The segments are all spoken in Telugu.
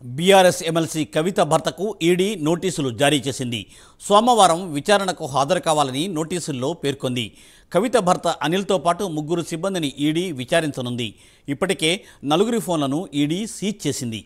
బీఆర్ఎస్ ఎమ్మెల్సీ కవిత భర్తకు ఈడీ నోటీసులు జారీ చేసింది. సోమవారం విచారణకు హాజరు కావాలని నోటీసుల్లో పేర్కొంది. కవిత భర్త అనిల్తో పాటు 3 సిబ్బందిని ఈడీ విచారించనుంది. ఇప్పటికే 4 ఫోన్లను ఈడీ సీజ్ చేసింది.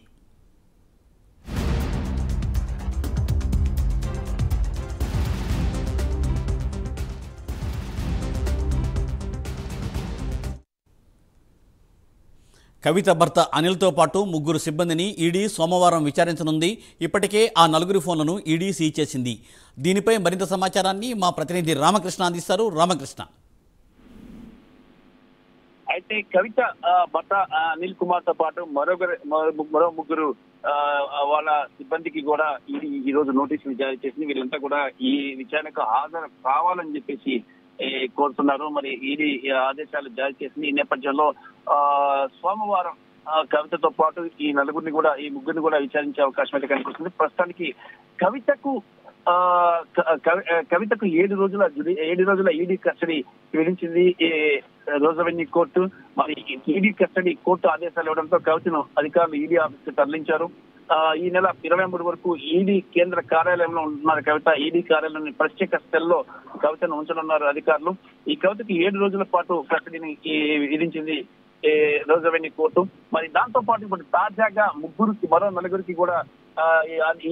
కవిత భర్త అనిల్తో పాటు 3 సిబ్బందిని ఈడీ సోమవారం విచారించనుంది. ఇప్పటికే ఆ 4 ఫోన్లను ఈడీ సీజ్ చేసింది. దీనిపై మరింత సమాచారాన్ని మా ప్రతినిధి రామకృష్ణ అందిస్తారు. రామకృష్ణ, అయితే కవిత భర్త అనిల్ కుమార్ తో పాటు మరో 3 వాళ్ళ సిబ్బందికి కూడా ఈ రోజు నోటీసులు జారీ చేసింది. వీళ్ళంతా కూడా ఈ విచారణకు హాజరు కావాలని చెప్పేసి కోరుతున్నారు. మరి ఈడీ ఆదేశాలు జారీ చేసింది. ఈ నేపథ్యంలో సోమవారం కవితతో పాటు ఈ 3 కూడా విచారించే అవకాశం అయితే కనిపిస్తుంది. ప్రస్తుతానికి కవితకు 7 రోజుల ఈడీ కస్టడీ విధించింది రోజు అవెన్యూ కోర్టు. మరి ఈడీ కస్టడీ కోర్టు ఆదేశాలు ఇవ్వడంతో కవితను అధికారులు ఈడీ ఆఫీస్ తరలించారు. ఈ నెల 23 వరకు ఈడీ కేంద్ర కార్యాలయంలో ఉంటున్నారు కవిత. ఈడీ కార్యాలయంలోని ప్రత్యేక సెల్లో కవితను ఉంచనున్నారు అధికారులు. ఈ కవితకి 7 రోజుల పాటు కస్టడీని విధించింది రోజు అవెన్యూ కోర్టు. మరి దాంతో పాటు ఇప్పుడు తాజాగా మరో 4 కూడా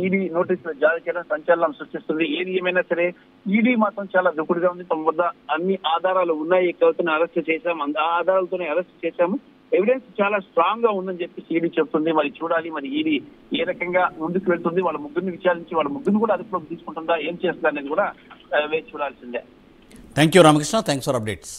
ఈడీ నోటీసులు జారీ చేయడం సంచలనం సృష్టిస్తుంది. ఏది ఏమైనా సరే ఈడీ మాత్రం చాలా దూకుడుగా ఉంది. తమ వద్ద అన్ని ఆధారాలు ఉన్నాయి, కవితను అరెస్ట్ చేశాము, ఆ ఆధారాలతోనే అరెస్ట్ చేశాము, ఎవిడెన్స్ చాలా స్ట్రాంగ్ గా ఉందని చెప్పి ఈడీ చెప్తుంది. మరి చూడాలి మరి ఈడీ ఏ రకంగా ముందుకు వెళ్తుంది, వాళ్ళ 3 విచారించి వాళ్ళ 3 కూడా అదుపులోకి తీసుకుంటుందా, ఏం చేస్తుందా అనేది కూడా వేచి చూడాల్సిందే. Thank you Ramakrishna, thanks for updates.